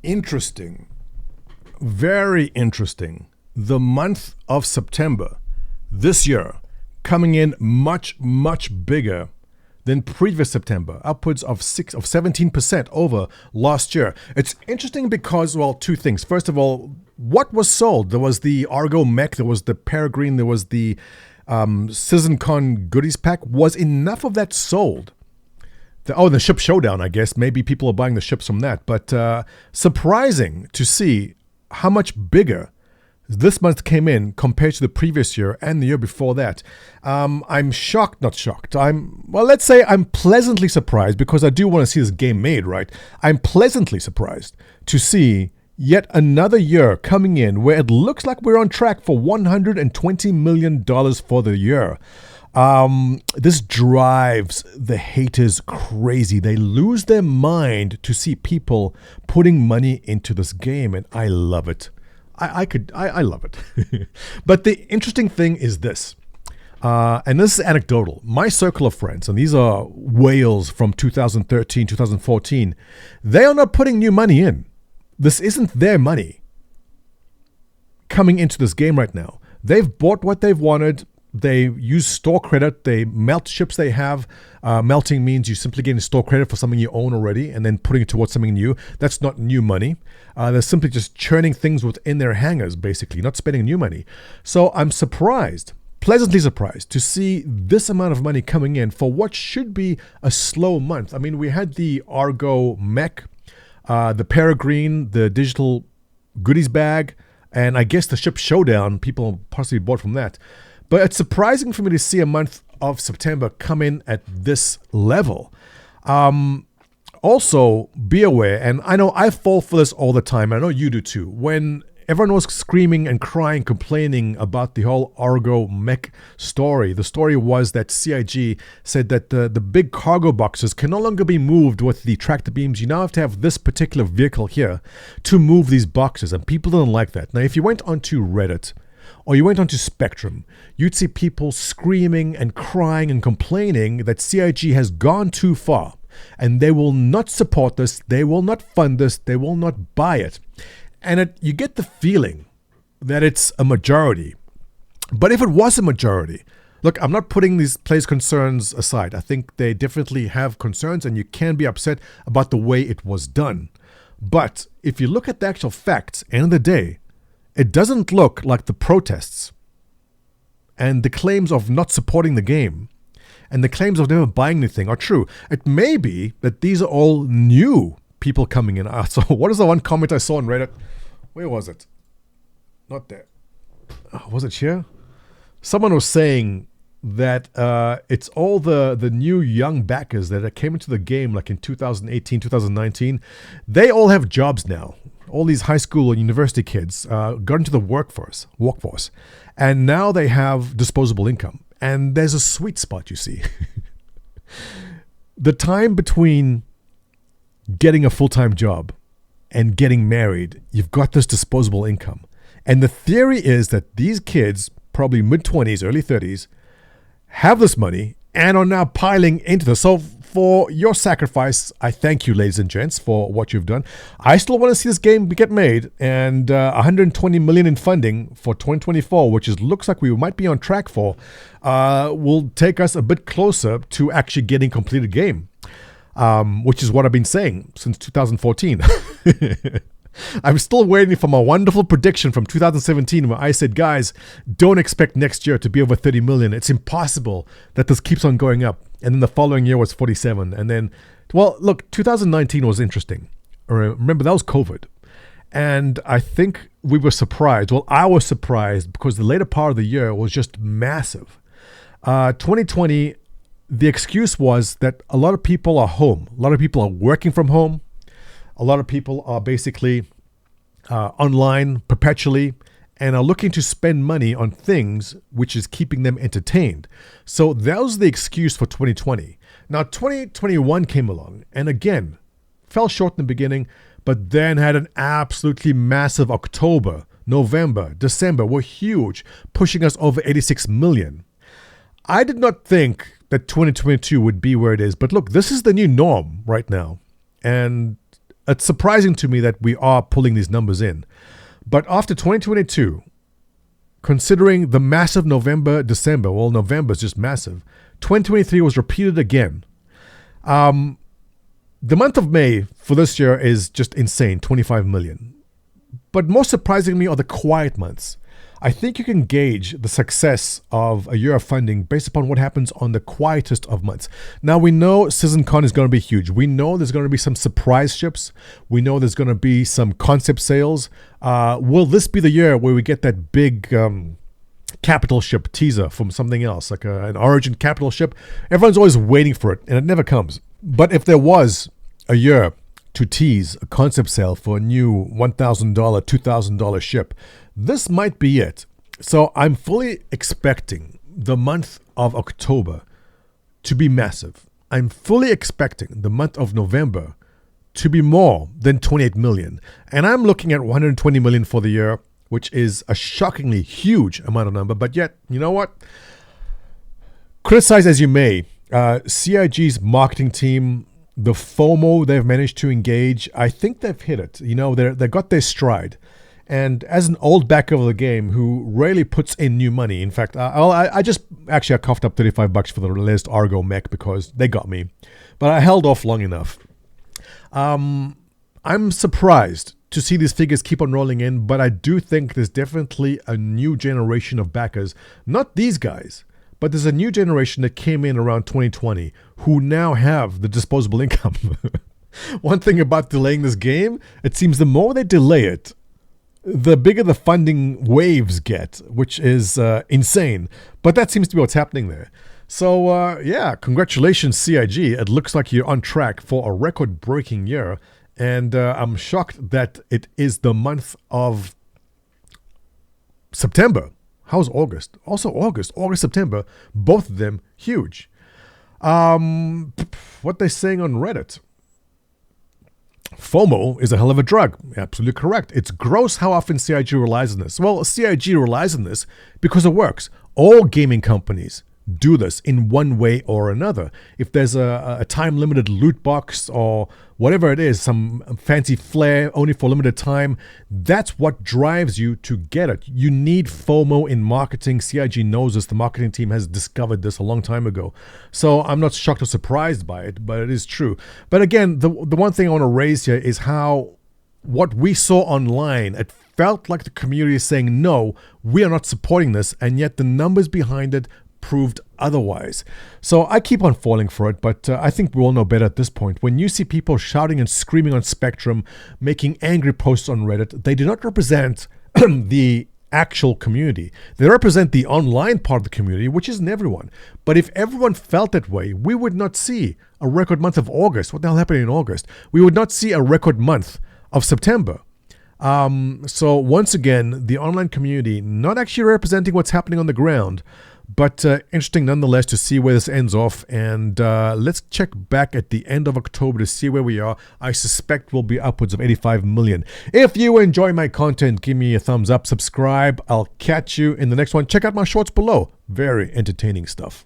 Interesting. Very interesting. The month of September this year coming in much, much bigger than previous September, upwards of 17% over last year. It's interesting because, well, two things. First of all, what was sold? There was the Argo Mech, there was the Peregrine, there was the CitizenCon goodies pack. Was enough of that sold? The ship showdown, I guess. Maybe people are buying the ships from that. But surprising to see how much bigger this month came in compared to the previous year and the year before that. I'm shocked, not shocked. Let's say I'm pleasantly surprised because I do want to see this game made, right? I'm pleasantly surprised to see yet another year coming in where it looks like we're on track for $120 million for the year. This drives the haters crazy. They lose their mind to see people putting money into this game, and I love it. I love it. But the interesting thing is this, and this is anecdotal. My circle of friends, and these are whales from 2013, 2014, they are not putting new money in. This isn't their money coming into this game right now. They've bought what they've wanted. They use store credit. They melt ships they have. Melting means you simply getting store credit for something you own already and then putting it towards something new. That's not new money. They're simply just churning things within their hangars, basically, not spending new money. So I'm surprised, pleasantly surprised, to see this amount of money coming in for what should be a slow month. I mean, we had the Argo Mech, the Peregrine, the digital goodies bag, and I guess the ship showdown, people possibly bought from that. But it's surprising for me to see a month of September come in at this level. Also, be aware, and I know I fall for this all the time, I know you do too, when everyone was screaming and crying, complaining about the whole Argo Mech story. The story was that CIG said that the big cargo boxes can no longer be moved with the tractor beams. You now have to have this particular vehicle here to move these boxes, and people don't like that. Now, if you went onto Reddit, or you went onto Spectrum, you'd see people screaming and crying and complaining that CIG has gone too far and they will not support this, they will not fund this, they will not buy it. And you get the feeling that it's a majority. But if it was a majority, look, I'm not putting these players' concerns aside. I think they definitely have concerns and you can be upset about the way it was done. But if you look at the actual facts, end of the day, it doesn't look like the protests and the claims of not supporting the game and the claims of never buying anything are true. It may be that these are all new people coming in. So what is the one comment I saw on Reddit? Where was it? Not there. Was it here? Someone was saying that it's all the new young backers that came into the game like in 2018, 2019. They all have jobs now. All these high school and university kids got into the workforce, and now they have disposable income. And there's a sweet spot, you see. The time between getting a full-time job and getting married, you've got this disposable income. And the theory is that these kids, probably mid-20s, early 30s, have this money and are now piling into this. So for your sacrifice, I thank you, ladies and gents, for what you've done. I still want to see this game get made, and 120 million in funding for 2024, which looks like we might be on track for, will take us a bit closer to actually getting completed game, which is what I've been saying since 2014. I'm still waiting for my wonderful prediction from 2017 where I said, guys, don't expect next year to be over 30 million. It's impossible that this keeps on going up. And then the following year was 47. And then, well, look, 2019 was interesting. Remember, that was COVID. And I think we were surprised. Well, I was surprised because the later part of the year was just massive. 2020, the excuse was that a lot of people are home. A lot of people are working from home. A lot of people are basically online perpetually and are looking to spend money on things which is keeping them entertained. So that was the excuse for 2020. Now, 2021 came along and again, fell short in the beginning, but then had an absolutely massive October, November, December were huge, pushing us over 86 million. I did not think that 2022 would be where it is, but look, this is the new norm right now. And it's surprising to me that we are pulling these numbers in. But after 2022, considering the massive November, December, well, November is just massive. 2023 was repeated again. The month of May for this year is just insane, 25 million. But most surprisingly are the quiet months. I think you can gauge the success of a year of funding based upon what happens on the quietest of months. Now, we know CitizenCon is going to be huge. We know there's going to be some surprise ships. We know there's going to be some concept sales. Will this be the year where we get that big capital ship teaser from something else, like an Origin capital ship? Everyone's always waiting for it, and it never comes. But if there was a year to tease a concept sale for a new $1,000, $2,000 ship, this might be it. So I'm fully expecting the month of October to be massive. I'm fully expecting the month of November to be more than 28 million. And I'm looking at 120 million for the year, which is a shockingly huge amount of number. But yet, you know what? Criticize as you may, CIG's marketing team, the FOMO they've managed to engage, I think they've hit it. You know, they got their stride. And as an old backer of the game who rarely puts in new money, in fact, I coughed up $35 for the latest Argo mech because they got me. But I held off long enough. I'm surprised to see these figures keep on rolling in, but I do think there's definitely a new generation of backers. Not these guys, but there's a new generation that came in around 2020 who now have the disposable income. One thing about delaying this game, it seems the more they delay it, the bigger the funding waves get, which is insane. But that seems to be what's happening there. So, congratulations, CIG. It looks like you're on track for a record-breaking year. And I'm shocked that it is the month of September. How's August? Also August, September, both of them huge. What they're saying on Reddit. FOMO is a hell of a drug. Absolutely correct. It's gross how often CIG relies on this. Well, CIG relies on this because it works. All gaming companies do this in one way or another. If there's a time-limited loot box or whatever it is, some fancy flair only for limited time, that's what drives you to get it. You need FOMO in marketing. CIG knows this. The marketing team has discovered this a long time ago. So I'm not shocked or surprised by it, but it is true. But again, the one thing I want to raise here is how what we saw online, it felt like the community is saying, no, we are not supporting this, and yet the numbers behind it proved otherwise. So I keep on falling for it, but I think we all know better at this point. When you see people shouting and screaming on Spectrum, making angry posts on Reddit, they do not represent the actual community. They represent the online part of the community, which isn't everyone. But if everyone felt that way, we would not see a record month of August. What the hell happened in August? We would not see a record month of September. So once again, the online community not actually representing what's happening on the ground, but interesting nonetheless to see where this ends off. And let's check back at the end of October to see where we are. I suspect we'll be upwards of 85 million. If you enjoy my content, give me a thumbs up, subscribe. I'll catch you in the next one. Check out my shorts below. Very entertaining stuff.